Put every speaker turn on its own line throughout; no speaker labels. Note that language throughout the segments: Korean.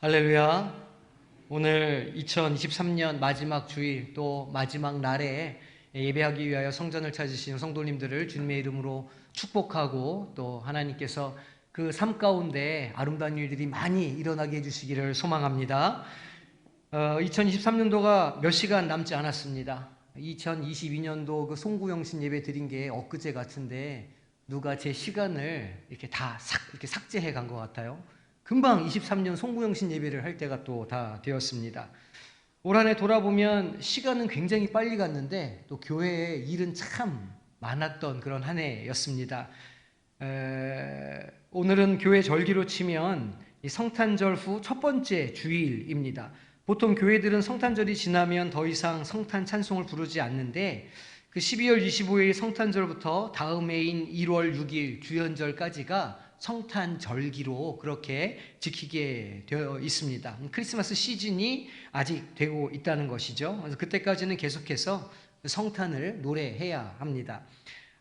할렐루야. 오늘 2023년 마지막 주일 또 마지막 날에 예배하기 위하여 성전을 찾으신 성도님들을 주님의 이름으로 축복하고 또 하나님께서 그 삶 가운데 아름다운 일들이 많이 일어나게 해주시기를 소망합니다. 2023년도가 몇 시간 남지 않았습니다. 2022년도 그 송구영신 예배 드린 게 엊그제 같은데 누가 제 시간을 이렇게 이렇게 삭제해 간 것 같아요. 금방 23년 송구영신 예배를 할 때가 또 다 되었습니다. 올 한 해 돌아보면 시간은 굉장히 빨리 갔는데 또 교회에 일은 참 많았던 그런 한 해였습니다. 오늘은 교회 절기로 치면 이 성탄절 후 첫 번째 주일입니다. 보통 교회들은 성탄절이 지나면 더 이상 성탄 찬송을 부르지 않는데 그 12월 25일 성탄절부터 다음 해인 1월 6일 주연절까지가 성탄절기로 그렇게 지키게 되어 있습니다. 크리스마스 시즌이 아직 되고 있다는 것이죠. 그래서 그때까지는 계속해서 성탄을 노래해야 합니다.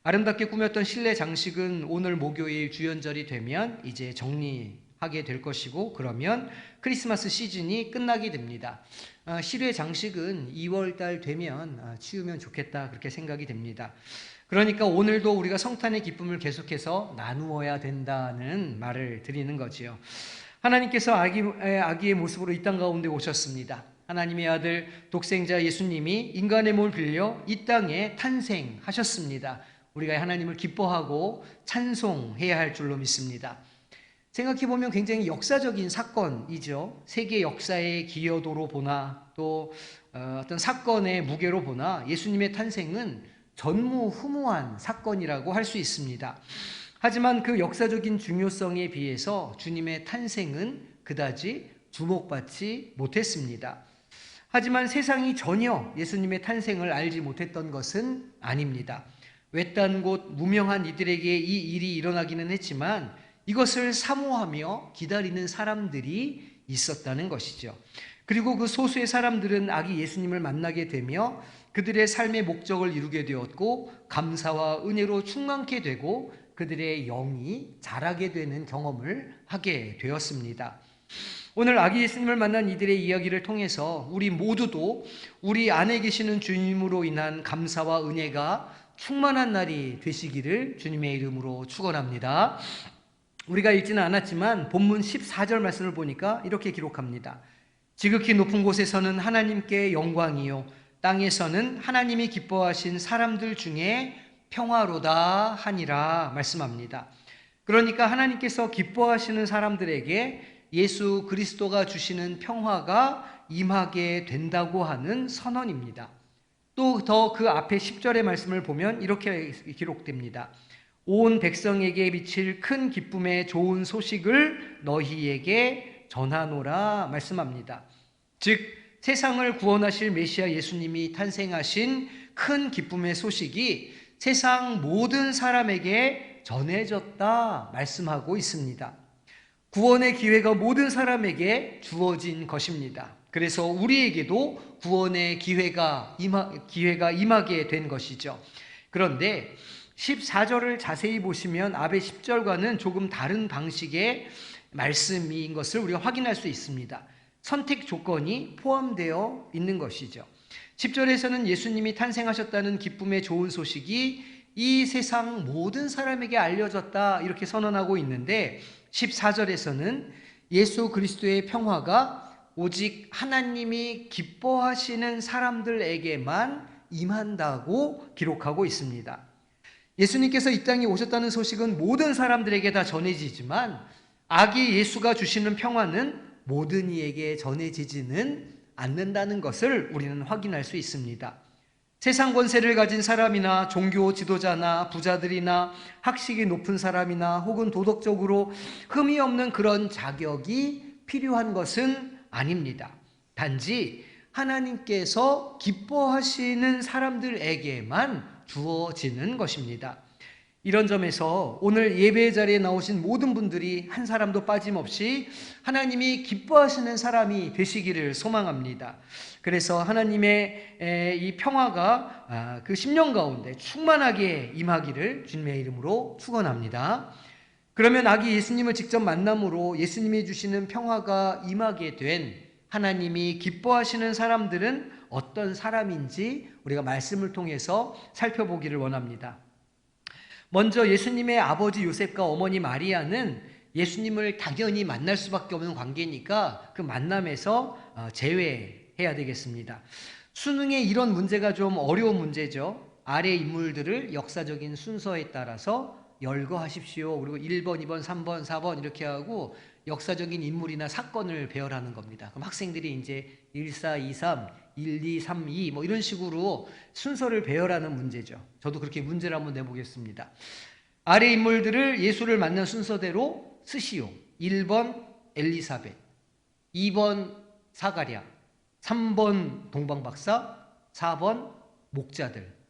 아름답게 꾸몄던 실내 장식은 오늘 목요일 주연절이 되면 이제 정리하게 될 것이고, 그러면 크리스마스 시즌이 끝나게 됩니다. 실외 장식은 2월달 되면 치우면 좋겠다, 그렇게 생각이 됩니다. 그러니까 오늘도 우리가 성탄의 기쁨을 계속해서 나누어야 된다는 말을 드리는 거지요. 하나님께서 아기의 모습으로 이 땅 가운데 오셨습니다. 하나님의 아들 독생자 예수님이 인간의 몸을 빌려 이 땅에 탄생하셨습니다. 우리가 하나님을 기뻐하고 찬송해야 할 줄로 믿습니다. 생각해보면 굉장히 역사적인 사건이죠. 세계 역사의 기여도로 보나 또 어떤 사건의 무게로 보나 예수님의 탄생은 전무후무한 사건이라고 할 수 있습니다. 하지만 그 역사적인 중요성에 비해서 주님의 탄생은 그다지 주목받지 못했습니다. 하지만 세상이 전혀 예수님의 탄생을 알지 못했던 것은 아닙니다. 외딴 곳 무명한 이들에게 이 일이 일어나기는 했지만 이것을 사모하며 기다리는 사람들이 있었다는 것이죠. 그리고 그 소수의 사람들은 아기 예수님을 만나게 되며 그들의 삶의 목적을 이루게 되었고 감사와 은혜로 충만케 되고 그들의 영이 자라게 되는 경험을 하게 되었습니다. 오늘 아기 예수님을 만난 이들의 이야기를 통해서 우리 모두도 우리 안에 계시는 주님으로 인한 감사와 은혜가 충만한 날이 되시기를 주님의 이름으로 축원합니다. 우리가 읽지는 않았지만 본문 14절 말씀을 보니까 이렇게 기록합니다. 지극히 높은 곳에서는 하나님께 영광이요 땅에서는 하나님이 기뻐하신 사람들 중에 평화로다 하니라 말씀합니다. 그러니까 하나님께서 기뻐하시는 사람들에게 예수 그리스도가 주시는 평화가 임하게 된다고 하는 선언입니다. 또 더 그 앞에 10절의 말씀을 보면 이렇게 기록됩니다. 온 백성에게 미칠 큰 기쁨의 좋은 소식을 너희에게 전하노라 말씀합니다. 즉 세상을 구원하실 메시아 예수님이 탄생하신 큰 기쁨의 소식이 세상 모든 사람에게 전해졌다 말씀하고 있습니다. 구원의 기회가 모든 사람에게 주어진 것입니다. 그래서 우리에게도 구원의 기회가 임하게 된 것이죠. 그런데 14절을 자세히 보시면 앞의 10절과는 조금 다른 방식의 말씀인 것을 우리가 확인할 수 있습니다. 선택 조건이 포함되어 있는 것이죠. 10절에서는 예수님이 탄생하셨다는 기쁨의 좋은 소식이 이 세상 모든 사람에게 알려졌다 이렇게 선언하고 있는데 14절에서는 예수 그리스도의 평화가 오직 하나님이 기뻐하시는 사람들에게만 임한다고 기록하고 있습니다. 예수님께서 이 땅에 오셨다는 소식은 모든 사람들에게 다 전해지지만 아기 예수가 주시는 평화는 모든 이에게 전해지지는 않는다는 것을 우리는 확인할 수 있습니다. 세상 권세를 가진 사람이나 종교 지도자나 부자들이나 학식이 높은 사람이나 혹은 도덕적으로 흠이 없는 그런 자격이 필요한 것은 아닙니다. 단지 하나님께서 기뻐하시는 사람들에게만 주어지는 것입니다. 이런 점에서 오늘 예배 자리에 나오신 모든 분들이 한 사람도 빠짐없이 하나님이 기뻐하시는 사람이 되시기를 소망합니다. 그래서 하나님의 이 평화가 그 10년 가운데 충만하게 임하기를 주님의 이름으로 축원합니다. 그러면 아기 예수님을 직접 만남으로 예수님이 주시는 평화가 임하게 된 하나님이 기뻐하시는 사람들은 어떤 사람인지 우리가 말씀을 통해서 살펴보기를 원합니다. 먼저 예수님의 아버지 요셉과 어머니 마리아는 예수님을 당연히 만날 수밖에 없는 관계니까 그 만남에서 제외해야 되겠습니다. 수능에 이런 문제가 좀 어려운 문제죠. 아래 인물들을 역사적인 순서에 따라서 열거하십시오. 그리고 1번, 2번, 3번, 4번 이렇게 하고 역사적인 인물이나 사건을 배열하는 겁니다. 그럼 학생들이 이제 1, 4, 2, 3, 1, 2, 3, 2 뭐 이런 식으로 순서를 배열하는 문제죠. 저도 그렇게 문제를 한번 내보겠습니다. 아래 인물들을 예수를 만난 순서대로 쓰시오. 1번 엘리사벳, 2번 사가랴, 3번 동방박사, 4번 목자들.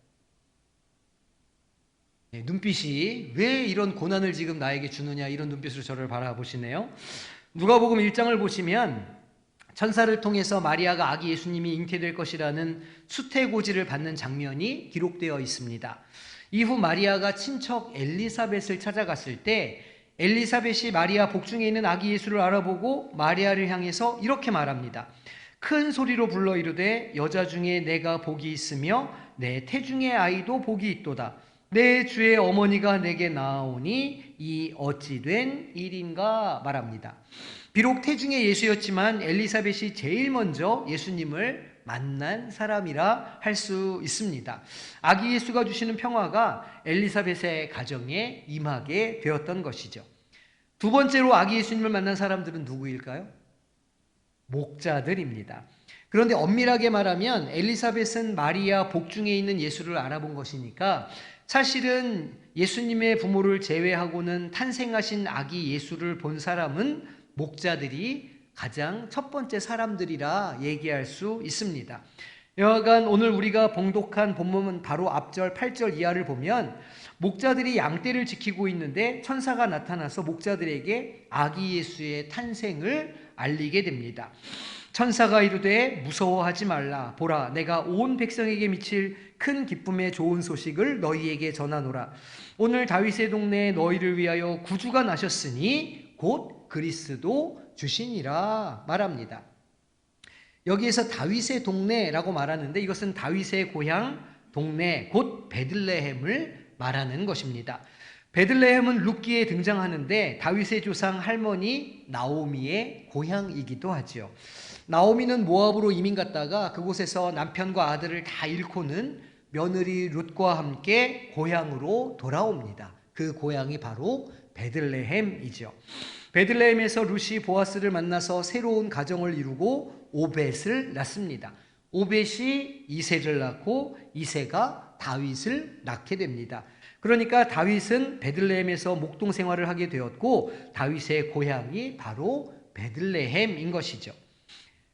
눈빛이 왜 이런 고난을 지금 나에게 주느냐 이런 눈빛으로 저를 바라보시네요. 누가복음 1장을 보시면 천사를 통해서 마리아가 아기 예수님이 잉태될 것이라는 수태고지를 받는 장면이 기록되어 있습니다. 이후 마리아가 친척 엘리사벳을 찾아갔을 때 엘리사벳이 마리아 복중에 있는 아기 예수를 알아보고 마리아를 향해서 이렇게 말합니다. 큰 소리로 불러 이르되 여자 중에 내가 복이 있으며 내 태중의 아이도 복이 있도다. 내 주의 어머니가 내게 나아오니 이 어찌 된 일인가 말합니다. 비록 태중의 예수였지만 엘리사벳이 제일 먼저 예수님을 만난 사람이라 할 수 있습니다. 아기 예수가 주시는 평화가 엘리사벳의 가정에 임하게 되었던 것이죠. 두 번째로 아기 예수님을 만난 사람들은 누구일까요? 목자들입니다. 그런데 엄밀하게 말하면 엘리사벳은 마리아 복중에 있는 예수를 알아본 것이니까 사실은 예수님의 부모를 제외하고는 탄생하신 아기 예수를 본 사람은 목자들이 가장 첫 번째 사람들이라 얘기할 수 있습니다. 여하간 오늘 우리가 봉독한 본문은 바로 앞절 8절 이하를 보면 목자들이 양떼를 지키고 있는데 천사가 나타나서 목자들에게 아기 예수의 탄생을 알리게 됩니다. 천사가 이르되 무서워하지 말라. 보라, 내가 온 백성에게 미칠 큰 기쁨의 좋은 소식을 너희에게 전하노라. 오늘 다윗의 동네에 너희를 위하여 구주가 나셨으니 곧 그리스도 주시니라 말합니다. 여기에서 다윗의 동네라고 말하는데 이것은 다윗의 고향 동네 곧 베들레헴을 말하는 것입니다. 베들레헴은 룻기에 등장하는데 다윗의 조상 할머니 나오미의 고향이기도 하죠. 나오미는 모압으로 이민 갔다가 그곳에서 남편과 아들을 다 잃고는 며느리 룻과 함께 고향으로 돌아옵니다. 그 고향이 바로 베들레헴이죠. 베들레헴에서 룻이 보아스를 만나서 새로운 가정을 이루고 오벳을 낳습니다. 오벳이 이새를 낳고 이새가 다윗을 낳게 됩니다. 그러니까 다윗은 베들레헴에서 목동 생활을 하게 되었고 다윗의 고향이 바로 베들레헴인 것이죠.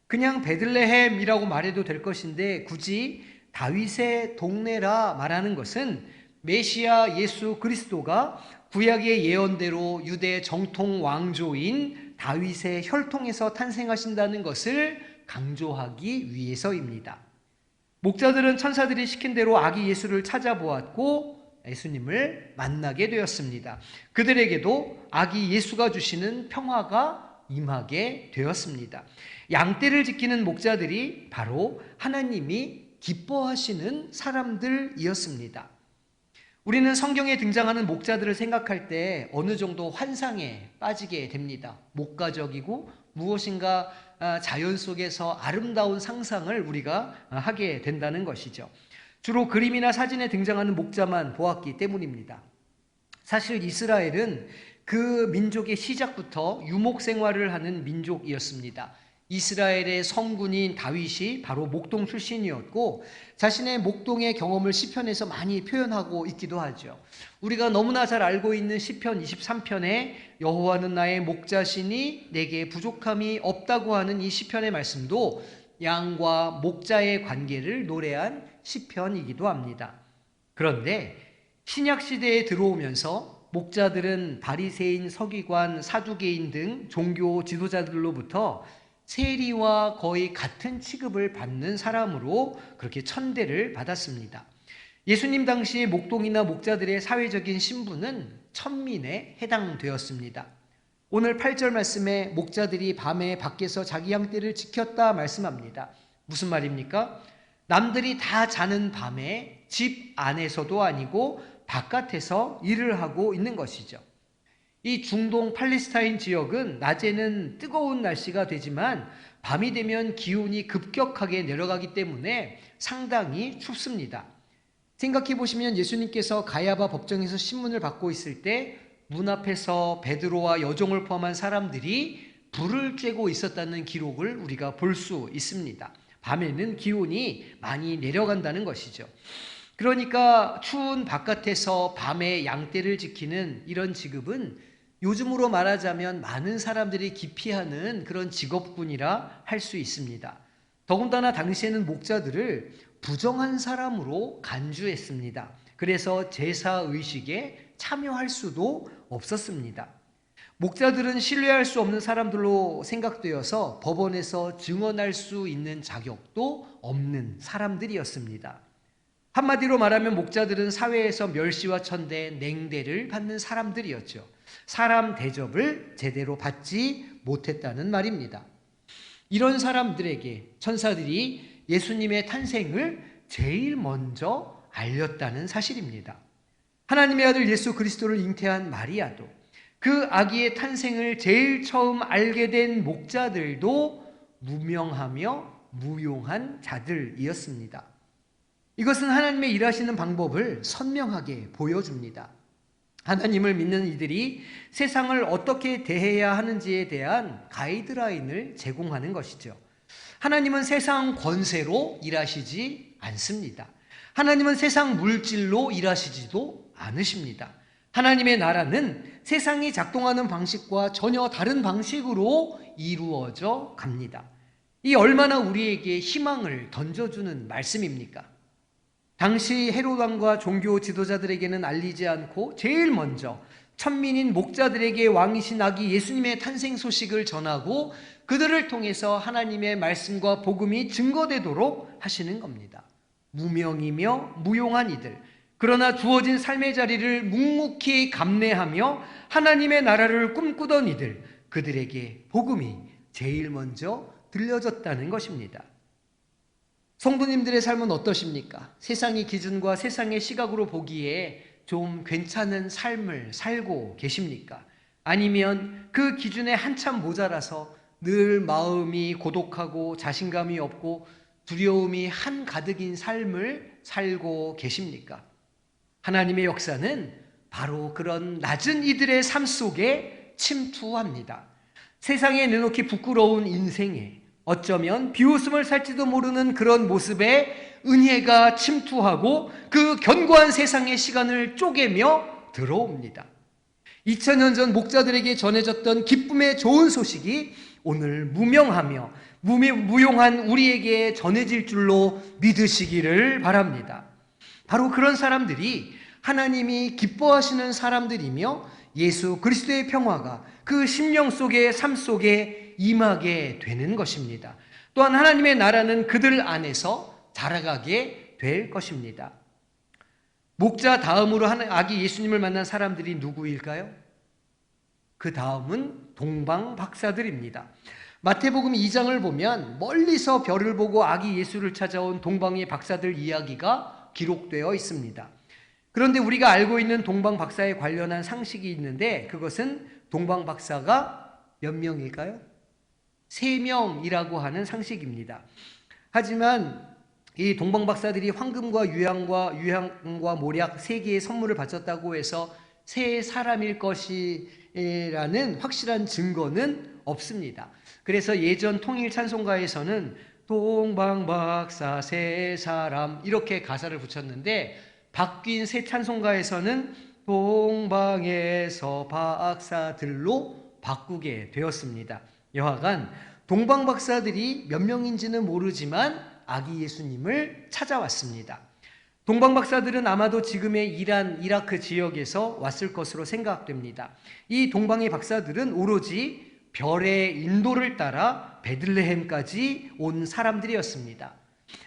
그냥 베들레헴이라고 말해도 될 것인데 굳이 다윗의 동네라 말하는 것은 메시아 예수 그리스도가 구약의 예언대로 유대 정통 왕조인 다윗의 혈통에서 탄생하신다는 것을 강조하기 위해서입니다. 목자들은 천사들이 시킨 대로 아기 예수를 찾아보았고 예수님을 만나게 되었습니다. 그들에게도 아기 예수가 주시는 평화가 임하게 되었습니다. 양떼를 지키는 목자들이 바로 하나님이 기뻐하시는 사람들이었습니다. 우리는 성경에 등장하는 목자들을 생각할 때 어느 정도 환상에 빠지게 됩니다. 목가적이고 무엇인가 자연 속에서 아름다운 상상을 우리가 하게 된다는 것이죠. 주로 그림이나 사진에 등장하는 목자만 보았기 때문입니다. 사실 이스라엘은 그 민족의 시작부터 유목 생활을 하는 민족이었습니다. 이스라엘의 성군인 다윗이 바로 목동 출신이었고 자신의 목동의 경험을 시편에서 많이 표현하고 있기도 하죠. 우리가 너무나 잘 알고 있는 시편 23편에 여호와는 나의 목자시니 내게 부족함이 없다고 하는 이 시편의 말씀도 양과 목자의 관계를 노래한 시편이기도 합니다. 그런데 신약 시대에 들어오면서 목자들은 바리새인, 서기관, 사두개인 등 종교 지도자들로부터 세리와 거의 같은 취급을 받는 사람으로 그렇게 천대를 받았습니다. 예수님 당시 목동이나 목자들의 사회적인 신분은 천민에 해당되었습니다. 오늘 8절 말씀에 목자들이 밤에 밖에서 자기 양떼를 지켰다 말씀합니다. 무슨 말입니까? 남들이 다 자는 밤에 집 안에서도 아니고 바깥에서 일을 하고 있는 것이죠. 이 중동 팔레스타인 지역은 낮에는 뜨거운 날씨가 되지만 밤이 되면 기온이 급격하게 내려가기 때문에 상당히 춥습니다. 생각해 보시면 예수님께서 가야바 법정에서 신문을 받고 있을 때 문 앞에서 베드로와 여종을 포함한 사람들이 불을 쬐고 있었다는 기록을 우리가 볼 수 있습니다. 밤에는 기온이 많이 내려간다는 것이죠. 그러니까 추운 바깥에서 밤에 양떼를 지키는 이런 직업은 요즘으로 말하자면 많은 사람들이 기피하는 그런 직업군이라 할 수 있습니다. 더군다나 당시에는 목자들을 부정한 사람으로 간주했습니다. 그래서 제사의식에 참여할 수도 없었습니다. 목자들은 신뢰할 수 없는 사람들로 생각되어서 법원에서 증언할 수 있는 자격도 없는 사람들이었습니다. 한마디로 말하면 목자들은 사회에서 멸시와 천대, 냉대를 받는 사람들이었죠. 사람 대접을 제대로 받지 못했다는 말입니다. 이런 사람들에게 천사들이 예수님의 탄생을 제일 먼저 알렸다는 사실입니다. 하나님의 아들 예수 그리스도를 잉태한 마리아도 그 아기의 탄생을 제일 처음 알게 된 목자들도 무명하며 무용한 자들이었습니다. 이것은 하나님의 일하시는 방법을 선명하게 보여줍니다. 하나님을 믿는 이들이 세상을 어떻게 대해야 하는지에 대한 가이드라인을 제공하는 것이죠. 하나님은 세상 권세로 일하시지 않습니다. 하나님은 세상 물질로 일하시지도 않으십니다. 하나님의 나라는 세상이 작동하는 방식과 전혀 다른 방식으로 이루어져 갑니다. 이 얼마나 우리에게 희망을 던져주는 말씀입니까? 당시 헤롯 왕과 종교 지도자들에게는 알리지 않고 제일 먼저 천민인 목자들에게 왕이신 아기 예수님의 탄생 소식을 전하고 그들을 통해서 하나님의 말씀과 복음이 증거되도록 하시는 겁니다. 무명이며 무용한 이들, 그러나 주어진 삶의 자리를 묵묵히 감내하며 하나님의 나라를 꿈꾸던 이들, 그들에게 복음이 제일 먼저 들려졌다는 것입니다. 성도님들의 삶은 어떠십니까? 세상의 기준과 세상의 시각으로 보기에 좀 괜찮은 삶을 살고 계십니까? 아니면 그 기준에 한참 모자라서 늘 마음이 고독하고 자신감이 없고 두려움이 한가득인 삶을 살고 계십니까? 하나님의 역사는 바로 그런 낮은 이들의 삶 속에 침투합니다. 세상에 내놓기 부끄러운 인생에 어쩌면 비웃음을 살지도 모르는 그런 모습에 은혜가 침투하고 그 견고한 세상의 시간을 쪼개며 들어옵니다. 2000년 전 목자들에게 전해졌던 기쁨의 좋은 소식이 오늘 무명하며 무용한 우리에게 전해질 줄로 믿으시기를 바랍니다. 바로 그런 사람들이 하나님이 기뻐하시는 사람들이며 예수 그리스도의 평화가 그 심령 속의 삶 속에 임하게 되는 것입니다. 또한 하나님의 나라는 그들 안에서 자라가게 될 것입니다. 목자 다음으로 아기 예수님을 만난 사람들이 누구일까요? 그 다음은 동방 박사들입니다. 마태복음 2장을 보면 멀리서 별을 보고 아기 예수를 찾아온 동방의 박사들 이야기가 기록되어 있습니다. 그런데 우리가 알고 있는 동방 박사에 관련한 상식이 있는데 그것은 동방 박사가 몇 명일까요? 3명이라고 하는 상식입니다. 하지만 이 동방 박사들이 황금과 유향과 모략 3개의 선물을 바쳤다고 해서 3사람일 것이라는 확실한 증거는 없습니다. 그래서 예전 통일 찬송가에서는 동방 박사 3사람 이렇게 가사를 붙였는데 바뀐 새 찬송가에서는 동방에서 박사들로 바꾸게 되었습니다. 여하간 동방 박사들이 몇 명인지는 모르지만 아기 예수님을 찾아왔습니다. 동방 박사들은 아마도 지금의 이란, 이라크 지역에서 왔을 것으로 생각됩니다. 이 동방의 박사들은 오로지 별의 인도를 따라 베들레헴까지 온 사람들이었습니다.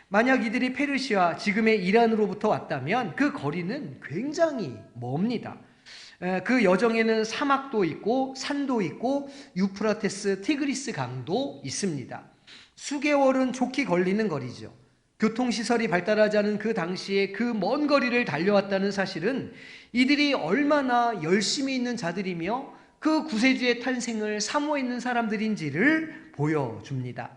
만약 이들이 페르시아, 지금의 이란으로부터 왔다면 그 거리는 굉장히 멉니다. 그 여정에는 사막도 있고 산도 있고 유프라테스, 티그리스 강도 있습니다. 수개월은 좋게 걸리는 거리죠. 교통시설이 발달하지 않은 그 당시에 그 먼 거리를 달려왔다는 사실은 이들이 얼마나 열심히 있는 자들이며 그 구세주의 탄생을 사모했는 사람들인지를 보여줍니다.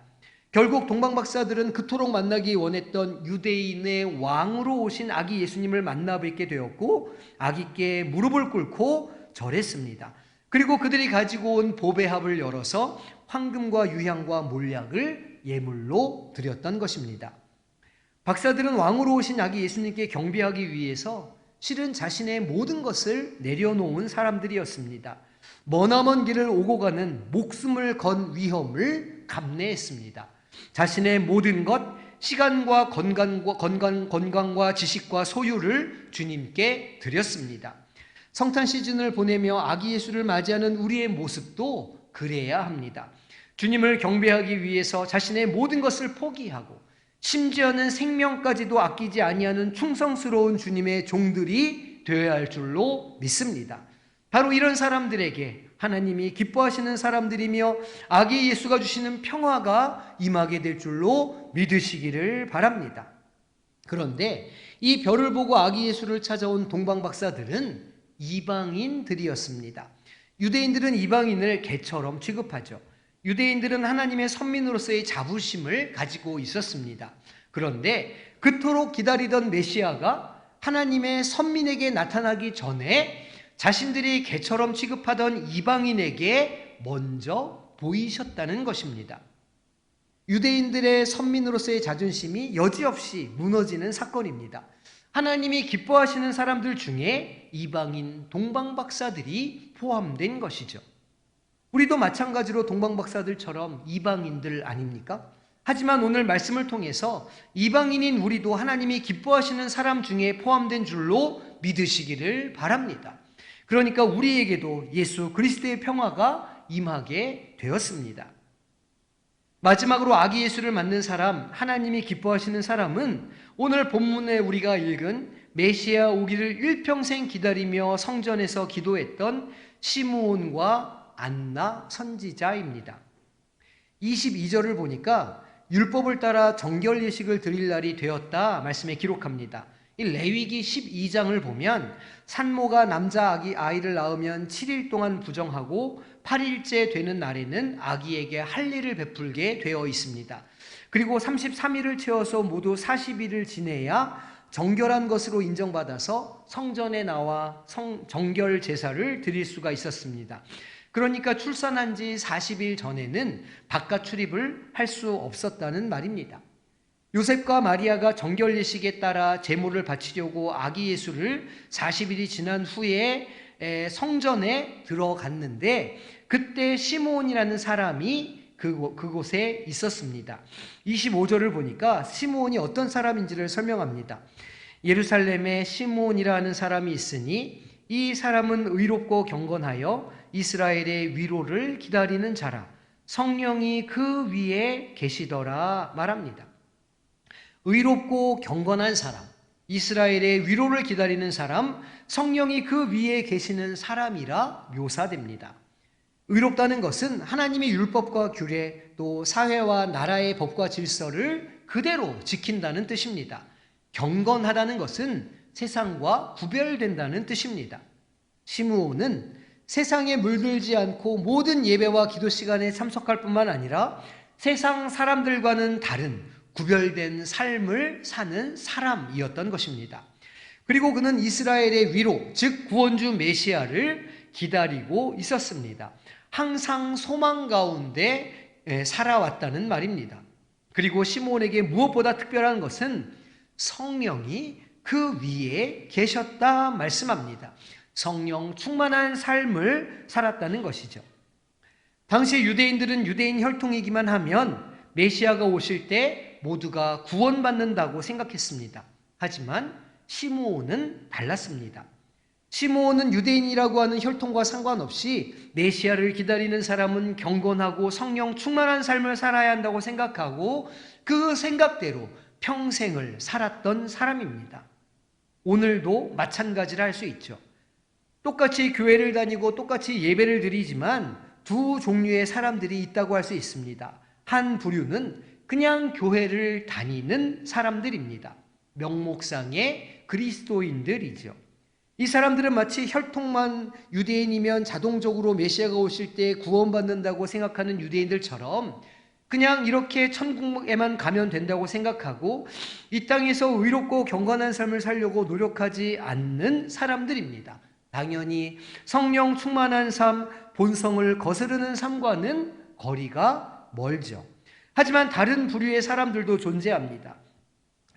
결국 동방박사들은 그토록 만나기 원했던 유대인의 왕으로 오신 아기 예수님을 만나 뵙게 되었고 아기께 무릎을 꿇고 절했습니다. 그리고 그들이 가지고 온 보배합을 열어서 황금과 유향과 몰약을 예물로 드렸던 것입니다. 박사들은 왕으로 오신 아기 예수님께 경배하기 위해서 실은 자신의 모든 것을 내려놓은 사람들이었습니다. 머나먼 길을 오고 가는 목숨을 건 위험을 감내했습니다. 자신의 모든 것, 시간과 건강과 지식과 소유를 주님께 드렸습니다. 성탄 시즌을 보내며 아기 예수를 맞이하는 우리의 모습도 그래야 합니다. 주님을 경배하기 위해서 자신의 모든 것을 포기하고 심지어는 생명까지도 아끼지 아니하는 충성스러운 주님의 종들이 되어야 할 줄로 믿습니다. 바로 이런 사람들에게 하나님이 기뻐하시는 사람들이며 아기 예수가 주시는 평화가 임하게 될 줄로 믿으시기를 바랍니다. 그런데 이 별을 보고 아기 예수를 찾아온 동방박사들은 이방인들이었습니다. 유대인들은 이방인을 개처럼 취급하죠. 유대인들은 하나님의 선민으로서의 자부심을 가지고 있었습니다. 그런데 그토록 기다리던 메시아가 하나님의 선민에게 나타나기 전에 자신들이 개처럼 취급하던 이방인에게 먼저 보이셨다는 것입니다. 유대인들의 선민으로서의 자존심이 여지없이 무너지는 사건입니다. 하나님이 기뻐하시는 사람들 중에 이방인 동방박사들이 포함된 것이죠. 우리도 마찬가지로 동방박사들처럼 이방인들 아닙니까? 하지만 오늘 말씀을 통해서 이방인인 우리도 하나님이 기뻐하시는 사람 중에 포함된 줄로 믿으시기를 바랍니다. 그러니까 우리에게도 예수 그리스도의 평화가 임하게 되었습니다. 마지막으로 아기 예수를 맞는 사람, 하나님이 기뻐하시는 사람은 오늘 본문에 우리가 읽은 메시아 오기를 일평생 기다리며 성전에서 기도했던 시므온과 안나 선지자입니다. 22절을 보니까 율법을 따라 정결 예식을 드릴 날이 되었다 말씀에 기록합니다. 이 레위기 12장을 보면 산모가 남자 아이를 낳으면 7일 동안 부정하고 8일째 되는 날에는 아기에게 할례를 베풀게 되어 있습니다. 그리고 33일을 채워서 모두 40일을 지내야 정결한 것으로 인정받아서 성전에 나와 정결 제사를 드릴 수가 있었습니다. 그러니까 출산한 지 40일 전에는 바깥 출입을 할 수 없었다는 말입니다. 요셉과 마리아가 정결 예식에 따라 제물을 바치려고 아기 예수를 40일이 지난 후에 성전에 들어갔는데 그때 시므온이라는 사람이 그곳에 있었습니다. 25절을 보니까 시므온이 어떤 사람인지를 설명합니다. 예루살렘에 시므온이라는 사람이 있으니 이 사람은 의롭고 경건하여 이스라엘의 위로를 기다리는 자라. 성령이 그 위에 계시더라 말합니다. 의롭고 경건한 사람, 이스라엘의 위로를 기다리는 사람, 성령이 그 위에 계시는 사람이라 묘사됩니다. 의롭다는 것은 하나님의 율법과 규례, 또 사회와 나라의 법과 질서를 그대로 지킨다는 뜻입니다. 경건하다는 것은 세상과 구별된다는 뜻입니다. 시므온은 세상에 물들지 않고 모든 예배와 기도 시간에 참석할 뿐만 아니라 세상 사람들과는 다른 구별된 삶을 사는 사람이었던 것입니다. 그리고 그는 이스라엘의 위로, 즉 구원주 메시아를 기다리고 있었습니다. 항상 소망 가운데 살아왔다는 말입니다. 그리고 시므온에게 무엇보다 특별한 것은 성령이 그 위에 계셨다 말씀합니다. 성령 충만한 삶을 살았다는 것이죠. 당시 유대인들은 유대인 혈통이기만 하면 메시아가 오실 때 모두가 구원받는다고 생각했습니다. 하지만 시므온은 달랐습니다. 시므온은 유대인이라고 하는 혈통과 상관없이 메시아를 기다리는 사람은 경건하고 성령 충만한 삶을 살아야 한다고 생각하고 그 생각대로 평생을 살았던 사람입니다. 오늘도 마찬가지라 할 수 있죠. 똑같이 교회를 다니고 똑같이 예배를 드리지만 두 종류의 사람들이 있다고 할 수 있습니다. 한 부류는 그냥 교회를 다니는 사람들입니다. 명목상의 그리스도인들이죠. 이 사람들은 마치 혈통만 유대인이면 자동적으로 메시아가 오실 때 구원받는다고 생각하는 유대인들처럼 그냥 이렇게 천국에만 가면 된다고 생각하고 이 땅에서 의롭고 경건한 삶을 살려고 노력하지 않는 사람들입니다. 당연히 성령 충만한 삶, 본성을 거스르는 삶과는 거리가 멀죠. 하지만 다른 부류의 사람들도 존재합니다.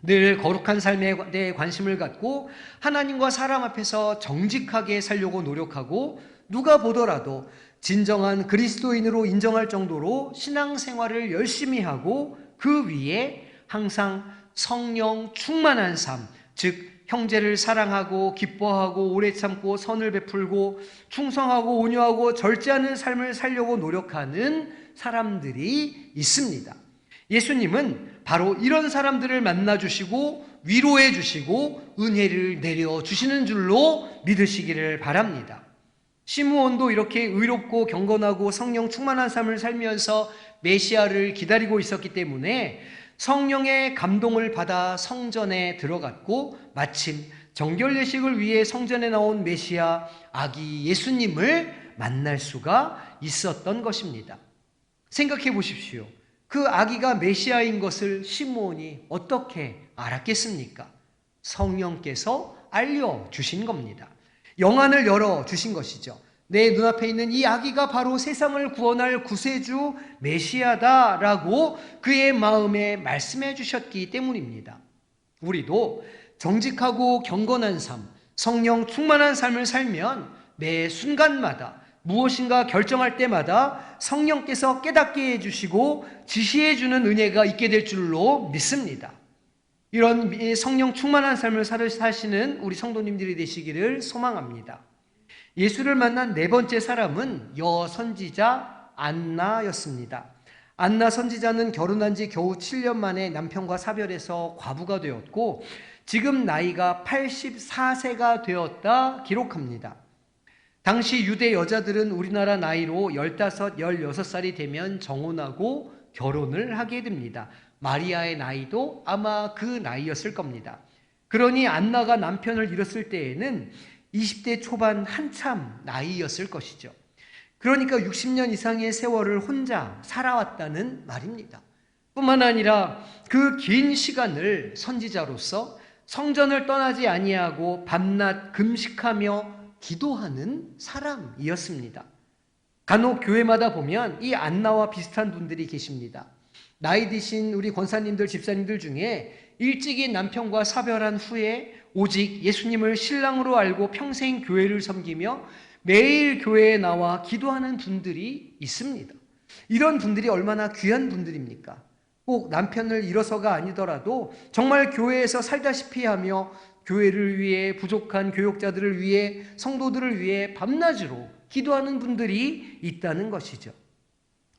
늘 거룩한 삶에 대해 관심을 갖고 하나님과 사람 앞에서 정직하게 살려고 노력하고 누가 보더라도 진정한 그리스도인으로 인정할 정도로 신앙생활을 열심히 하고 그 위에 항상 성령 충만한 삶, 즉 형제를 사랑하고 기뻐하고 오래 참고 선을 베풀고 충성하고 온유하고 절제하는 삶을 살려고 노력하는 사람들이 있습니다. 예수님은 바로 이런 사람들을 만나주시고 위로해 주시고 은혜를 내려주시는 줄로 믿으시기를 바랍니다. 시므온도 이렇게 의롭고 경건하고 성령 충만한 삶을 살면서 메시아를 기다리고 있었기 때문에 성령의 감동을 받아 성전에 들어갔고 마침 정결 예식을 위해 성전에 나온 메시아 아기 예수님을 만날 수가 있었던 것입니다. 생각해 보십시오. 그 아기가 메시아인 것을 시므온이 어떻게 알았겠습니까? 성령께서 알려주신 겁니다. 영안을 열어주신 것이죠. 내 눈앞에 있는 이 아기가 바로 세상을 구원할 구세주 메시아다라고 그의 마음에 말씀해 주셨기 때문입니다. 우리도 정직하고 경건한 삶, 성령 충만한 삶을 살면 매 순간마다 무엇인가 결정할 때마다 성령께서 깨닫게 해주시고 지시해 주는 은혜가 있게 될 줄로 믿습니다. 이런 성령 충만한 삶을 사시는 우리 성도님들이 되시기를 소망합니다. 예수를 만난 네 번째 사람은 여선지자 안나였습니다. 안나 선지자는 결혼한 지 겨우 7년 만에 남편과 사별해서 과부가 되었고 지금 나이가 84세가 되었다 기록합니다. 당시 유대 여자들은 우리나라 나이로 15, 16살이 되면 정혼하고 결혼을 하게 됩니다. 마리아의 나이도 아마 그 나이였을 겁니다. 그러니 안나가 남편을 잃었을 때에는 20대 초반 한참 나이였을 것이죠. 그러니까 60년 이상의 세월을 혼자 살아왔다는 말입니다. 뿐만 아니라 그 긴 시간을 선지자로서 성전을 떠나지 아니하고 밤낮 금식하며 기도하는 사람이었습니다. 간혹 교회마다 보면 이 안나와 비슷한 분들이 계십니다. 나이 드신 우리 권사님들, 집사님들 중에 일찍이 남편과 사별한 후에 오직 예수님을 신랑으로 알고 평생 교회를 섬기며 매일 교회에 나와 기도하는 분들이 있습니다. 이런 분들이 얼마나 귀한 분들입니까? 꼭 남편을 잃어서가 아니더라도 정말 교회에서 살다시피 하며 교회를 위해, 부족한 교역자들을 위해, 성도들을 위해 밤낮으로 기도하는 분들이 있다는 것이죠.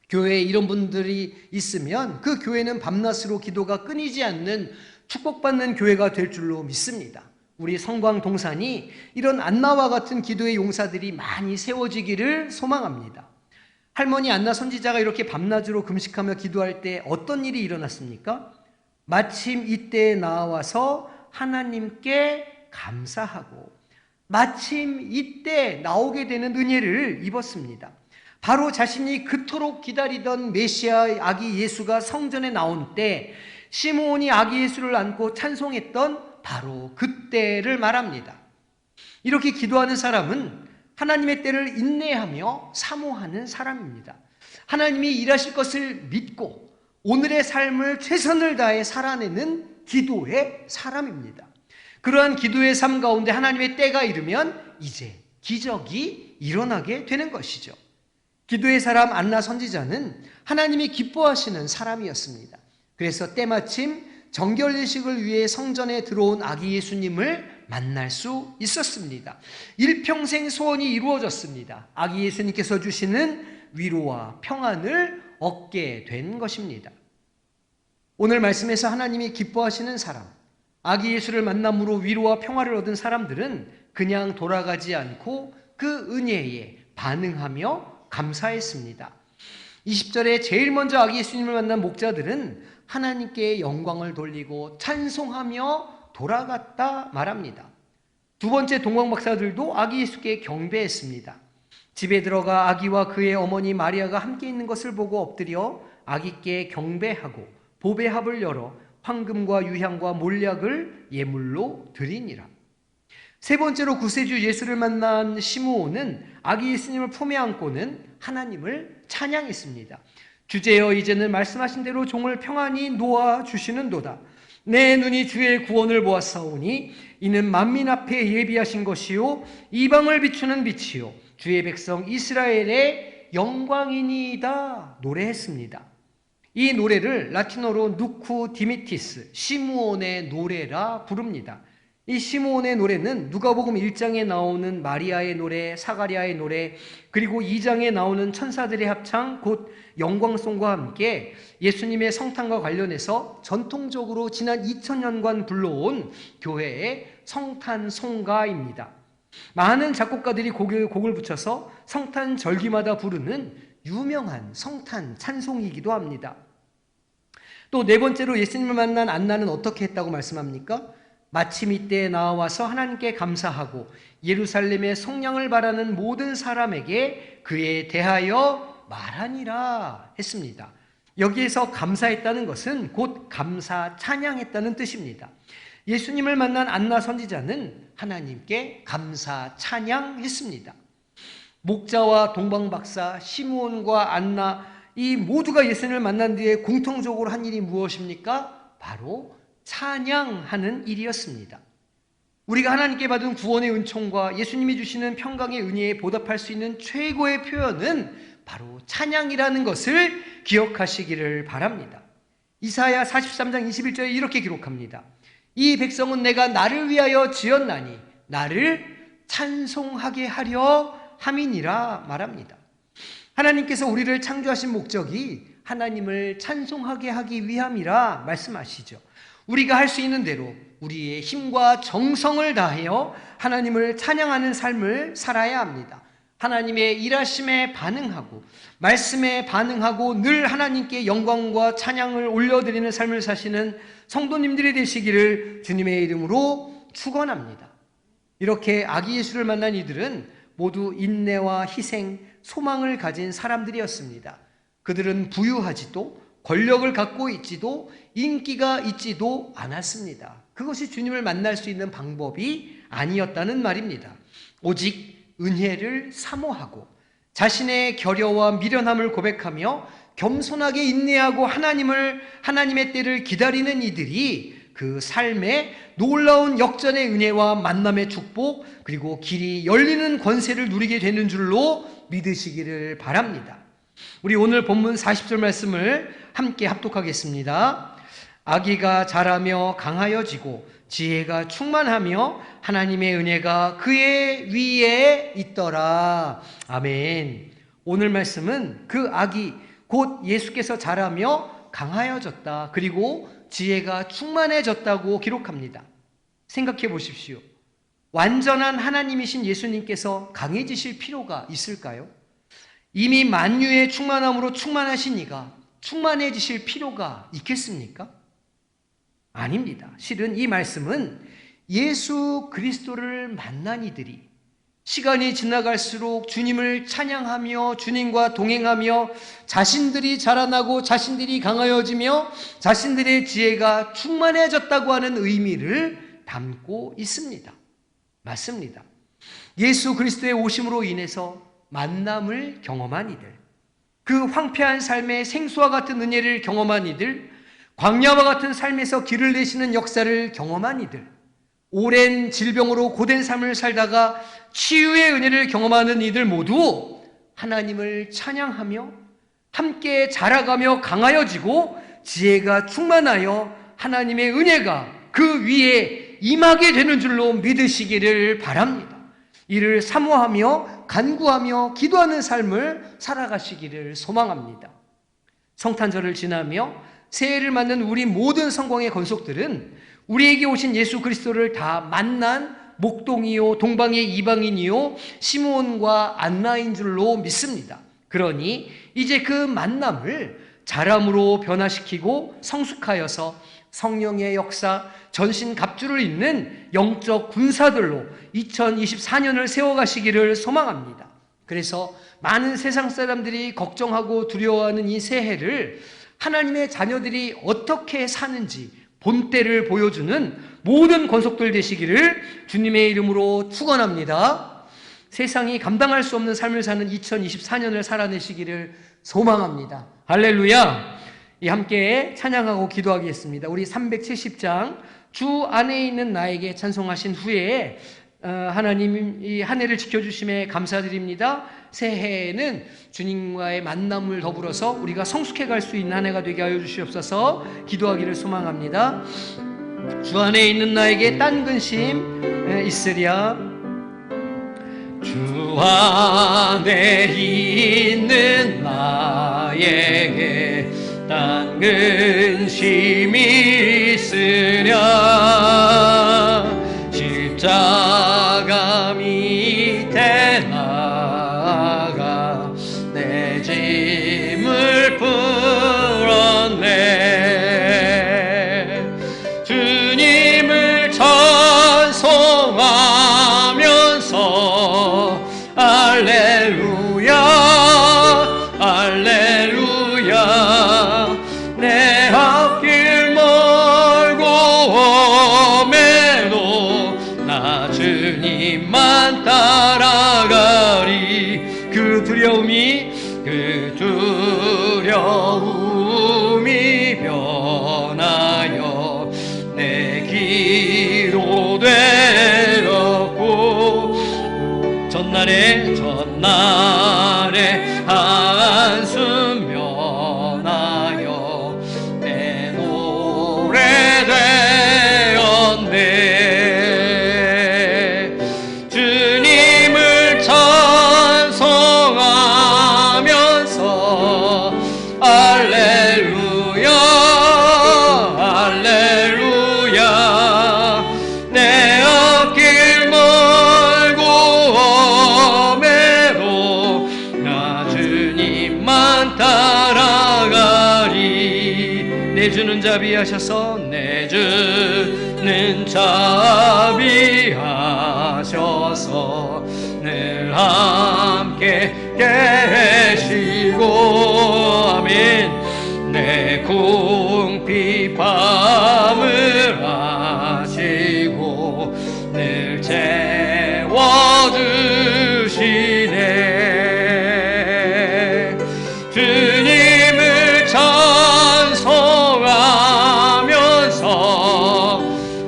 교회에 이런 분들이 있으면 그 교회는 밤낮으로 기도가 끊이지 않는 축복받는 교회가 될 줄로 믿습니다. 우리 성광 동산이 이런 안나와 같은 기도의 용사들이 많이 세워지기를 소망합니다. 할머니 안나 선지자가 이렇게 밤낮으로 금식하며 기도할 때 어떤 일이 일어났습니까? 마침 이때에 나와서 하나님께 감사하고 마침 이때 나오게 되는 은혜를 입었습니다. 바로 자신이 그토록 기다리던 메시아 아기 예수가 성전에 나온 때 시므온이 아기 예수를 안고 찬송했던 바로 그때를 말합니다. 이렇게 기도하는 사람은 하나님의 때를 인내하며 사모하는 사람입니다. 하나님이 일하실 것을 믿고 오늘의 삶을 최선을 다해 살아내는 기도의 사람입니다. 그러한 기도의 삶 가운데 하나님의 때가 이르면 이제 기적이 일어나게 되는 것이죠. 기도의 사람 안나 선지자는 하나님이 기뻐하시는 사람이었습니다. 그래서 때마침 정결 예식을 위해 성전에 들어온 아기 예수님을 만날 수 있었습니다. 일평생 소원이 이루어졌습니다. 아기 예수님께서 주시는 위로와 평안을 얻게 된 것입니다. 오늘 말씀에서 하나님이 기뻐하시는 사람, 아기 예수를 만남으로 위로와 평화를 얻은 사람들은 그냥 돌아가지 않고 그 은혜에 반응하며 감사했습니다. 20절에 제일 먼저 아기 예수님을 만난 목자들은 하나님께 영광을 돌리고 찬송하며 돌아갔다 말합니다. 두 번째 동방박사들도 아기 예수께 경배했습니다. 집에 들어가 아기와 그의 어머니 마리아가 함께 있는 것을 보고 엎드려 아기께 경배하고 보배합을 열어 황금과 유향과 몰약을 예물로 드리니라. 세 번째로 구세주 예수를 만난 시므온은 아기 예수님을 품에 안고는 하나님을 찬양했습니다. 주제여 이제는 말씀하신 대로 종을 평안히 놓아 주시는도다. 내 눈이 주의 구원을 보았사오니 이는 만민 앞에 예비하신 것이요 이방을 비추는 빛이요 주의 백성 이스라엘의 영광이니이다 노래했습니다. 이 노래를 라틴어로 누쿠 디미티스, 시므온의 노래라 부릅니다. 이 시므온의 노래는 누가복음 1장에 나오는 마리아의 노래, 사가랴의 노래, 그리고 2장에 나오는 천사들의 합창 곧 영광송과 함께 예수님의 성탄과 관련해서 전통적으로 지난 2000년간 불러온 교회의 성탄송가입니다. 많은 작곡가들이 곡을 붙여서 성탄 절기마다 부르는 유명한 성탄 찬송이기도 합니다. 또 네 번째로 예수님을 만난 안나는 어떻게 했다고 말씀합니까? 마침 이때에 나와서 하나님께 감사하고 예루살렘의 속량을 바라는 모든 사람에게 그에 대하여 말하니라 했습니다. 여기에서 감사했다는 것은 곧 감사 찬양했다는 뜻입니다. 예수님을 만난 안나 선지자는 하나님께 감사 찬양했습니다. 목자와 동방박사, 시므온과 안나 이 모두가 예수님을 만난 뒤에 공통적으로 한 일이 무엇입니까? 바로 찬양하는 일이었습니다. 우리가 하나님께 받은 구원의 은총과 예수님이 주시는 평강의 은혜에 보답할 수 있는 최고의 표현은 바로 찬양이라는 것을 기억하시기를 바랍니다. 이사야 43장 21절에 이렇게 기록합니다. 이 백성은 내가 나를 위하여 지었나니 나를 찬송하게 하려 함이니라 말합니다. 하나님께서 우리를 창조하신 목적이 하나님을 찬송하게 하기 위함이라 말씀하시죠. 우리가 할 수 있는 대로 우리의 힘과 정성을 다하여 하나님을 찬양하는 삶을 살아야 합니다. 하나님의 일하심에 반응하고 말씀에 반응하고 늘 하나님께 영광과 찬양을 올려드리는 삶을 사시는 성도님들이 되시기를 주님의 이름으로 축원합니다. 이렇게 아기 예수를 만난 이들은 모두 인내와 희생, 소망을 가진 사람들이었습니다. 그들은 부유하지도 권력을 갖고 있지도 인기가 있지도 않았습니다. 그것이 주님을 만날 수 있는 방법이 아니었다는 말입니다. 오직 은혜를 사모하고 자신의 결여와 미련함을 고백하며 겸손하게 인내하고 하나님의 때를 기다리는 이들이 그 삶에 놀라운 역전의 은혜와 만남의 축복 그리고 길이 열리는 권세를 누리게 되는 줄로 믿으시기를 바랍니다. 우리 오늘 본문 40절 말씀을 함께 합독하겠습니다. 아기가 자라며 강하여지고 지혜가 충만하며 하나님의 은혜가 그의 위에 있더라. 아멘. 오늘 말씀은 그 아기 곧 예수께서 자라며 강하여졌다. 그리고 지혜가 충만해졌다고 기록합니다. 생각해 보십시오. 완전한 하나님이신 예수님께서 강해지실 필요가 있을까요? 이미 만유의 충만함으로 충만하신 이가 충만해지실 필요가 있겠습니까? 아닙니다. 실은 이 말씀은 예수 그리스도를 만난 이들이 시간이 지나갈수록 주님을 찬양하며 주님과 동행하며 자신들이 자라나고 자신들이 강하여지며 자신들의 지혜가 충만해졌다고 하는 의미를 담고 있습니다. 맞습니다. 예수 그리스도의 오심으로 인해서 만남을 경험한 이들, 그 황폐한 삶의 생수와 같은 은혜를 경험한 이들, 광야와 같은 삶에서 길을 내시는 역사를 경험한 이들, 오랜 질병으로 고된 삶을 살다가 치유의 은혜를 경험하는 이들 모두 하나님을 찬양하며 함께 자라가며 강하여지고 지혜가 충만하여 하나님의 은혜가 그 위에 임하게 되는 줄로 믿으시기를 바랍니다. 이를 사모하며 간구하며 기도하는 삶을 살아가시기를 소망합니다. 성탄절을 지나며 새해를 맞는 우리 모든 성공의 권속들은 우리에게 오신 예수 그리스도를 다 만난 목동이요 동방의 이방인이요 시므온과 안나인 줄로 믿습니다. 그러니 이제 그 만남을 자람으로 변화시키고 성숙하여서 성령의 역사, 전신갑주를 잇는 영적 군사들로 2024년을 세워가시기를 소망합니다. 그래서 많은 세상 사람들이 걱정하고 두려워하는 이 새해를 하나님의 자녀들이 어떻게 사는지 본때를 보여주는 모든 권속들 되시기를 주님의 이름으로 축원합니다. 세상이 감당할 수 없는 삶을 사는 2024년을 살아내시기를 소망합니다. 할렐루야. 함께 찬양하고 기도하겠습니다. 우리 370장 주 안에 있는 나에게 찬송하신 후에 하나님 이 한 해를 지켜주심에 감사드립니다. 새해에는 주님과의 만남을 더불어서 우리가 성숙해 갈 수 있는 한 해가 되게 하여 주시옵소서. 기도하기를 소망합니다. 주 안에 있는 나에게 딴 근심 있으랴. 주 안에 있는 나에게 딴 근심이 있으랴. 십자가 밑에 나가 내 짐을 풀었네. 주님을 찬송하면서 할렐루야 할렐루야. 내 앞길 멀고 험해도 나 주님만 따라가리. 그 두려움이 변하여 내 기로 되었고 전날에 한숨 면하여 내 노래 되었네. 주님을 찬송하면서 할렐루야 할렐루야. 내 앞길 멀고 험해도 나 주님만 따라가리. 내 주는 자비하셔서 내 주는 자비하셔서 늘 함께 계시고 아멘. 내 궁핍함을 아시고 늘 채워주시네. 주님을 찬송하면서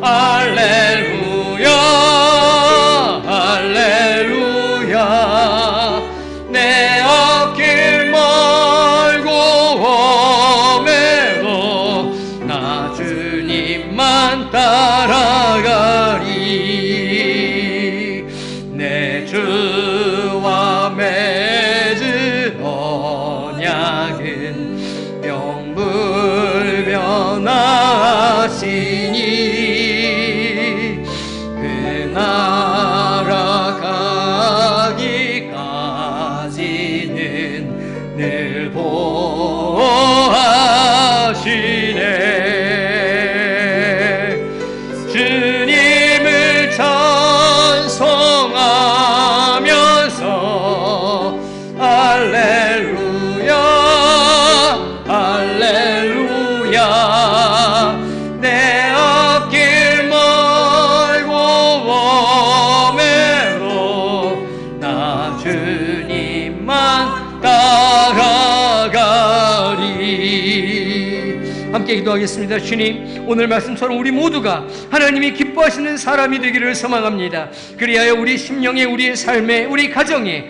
할렐루야 할렐루야. 내 앞길 멀고 험해도 나 주님만 따라가리. 내 주와 맺은 언약은 명불변하시니 그 나라 가기까지는 늘 보호하시네. 주님을 찬송하면서 할렐루야 할렐루야. 내 앞길 멀고 험해도 나 주님만 따라가리. 함께 기도하겠습니다. 주님, 오늘 말씀처럼 우리 모두가 하나님이 기뻐하시는 사람이 되기를 소망합니다. 그리하여 우리 심령에, 우리의 삶에, 우리 가정에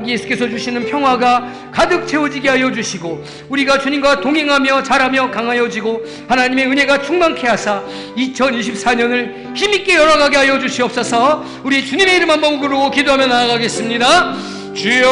예수께서 주시는 평화가 가득 채워지게 하여 주시고 우리가 주님과 동행하며 자라며 강하여지고 하나님의 은혜가 충만케 하사 2024년을 힘있게 열어가게 하여 주시옵소서. 우리 주님의 이름 한번 부르고 기도하며 나아가겠습니다. 주여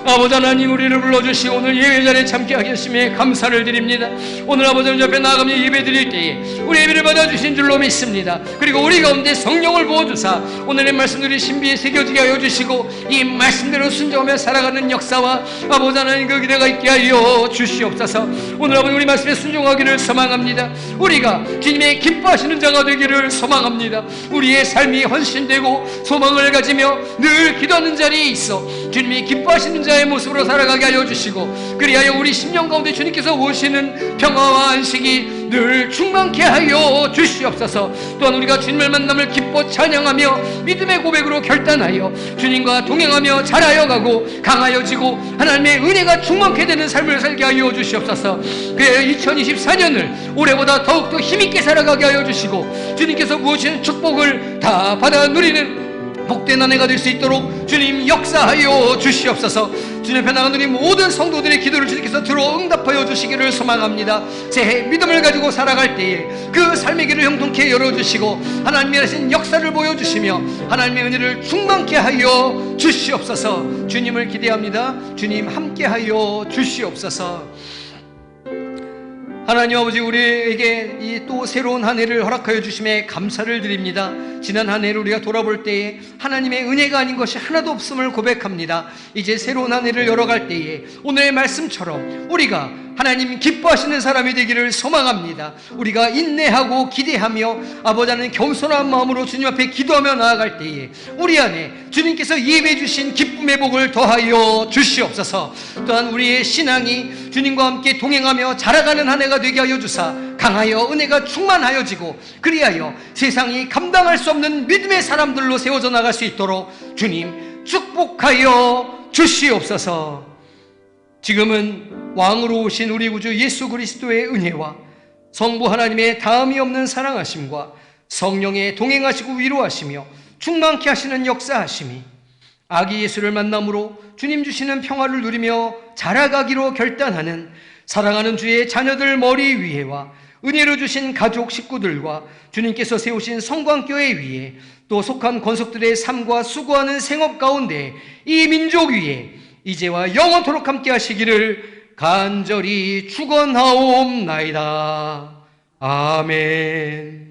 아버지 하나님, 우리를 불러주시고 오늘 예배 자리에 참게 하셨음에 감사를 드립니다. 오늘 아버지 하나님 앞에 나아가며 예배 드릴 때에 우리 예배를 받아주신 줄로 믿습니다. 그리고 우리 가운데 성령을 부어주사 오늘의 말씀들이 신비에 새겨지게 하여 주시고 이 말씀대로 순종하며 살아가는 역사와 아버지 하나님 그 기대가 있게 하여 주시옵소서. 오늘 아버지 우리 말씀에 순종하기를 소망합니다. 우리가 주님의 기뻐하시는 자가 되기를 소망합니다. 우리의 삶이 헌신되고 소망을 가지며 늘 기도하는 자리에 있어 주님이 기뻐하시는 자의 모습으로 살아가게 하여 주시고, 그리하여 우리 심령 가운데 주님께서 오시는 평화와 안식이 늘 충만케 하여 주시옵소서. 또한 우리가 주님을 만남을 기뻐 찬양하며 믿음의 고백으로 결단하여 주님과 동행하며 자라여 가고 강하여지고 하나님의 은혜가 충만케 되는 삶을 살게 하여 주시옵소서. 그의 2024년을 올해보다 더욱더 힘있게 살아가게 하여 주시고 주님께서 부으신 축복을 다 받아 누리는 복된 한 해가 될 수 있도록 주님 역사하여 주시옵소서. 주님 앞에 나가는 우리 모든 성도들의 기도를 주님께서 들어 응답하여 주시기를 소망합니다. 새해 믿음을 가지고 살아갈 때에 그 삶의 길을 형통케 열어주시고 하나님의 하신 역사를 보여주시며 하나님의 은혜를 충만케 하여 주시옵소서. 주님을 기대합니다. 주님 함께하여 주시옵소서. 하나님 아버지, 우리에게 이 또 새로운 한 해를 허락하여 주심에 감사를 드립니다. 지난 한 해를 우리가 돌아볼 때에 하나님의 은혜가 아닌 것이 하나도 없음을 고백합니다. 이제 새로운 한 해를 열어갈 때에 오늘의 말씀처럼 우리가 하나님 기뻐하시는 사람이 되기를 소망합니다. 우리가 인내하고 기대하며 아버지 하나님 겸손한 마음으로 주님 앞에 기도하며 나아갈 때에 우리 안에 주님께서 예배해 주신 기쁨의 복을 더하여 주시옵소서. 또한 우리의 신앙이 주님과 함께 동행하며 자라가는 한 해가 되게 하여 주사 강하여 은혜가 충만하여지고 그리하여 세상이 감당할 수 없는 믿음의 사람들로 세워져 나갈 수 있도록 주님 축복하여 주시옵소서. 지금은 왕으로 오신 우리 구주 예수 그리스도의 은혜와 성부 하나님의 다음이 없는 사랑하심과 성령의 동행하시고 위로하시며 충만케 하시는 역사하심이 아기 예수를 만남으로 주님 주시는 평화를 누리며 자라가기로 결단하는 사랑하는 주의 자녀들 머리 위에와 은혜로 주신 가족 식구들과 주님께서 세우신 성광교회 위에 또 속한 권속들의 삶과 수고하는 생업 가운데 이 민족 위에 이제와 영원토록 함께 하시기를 간절히 축원하옵나이다. 아멘.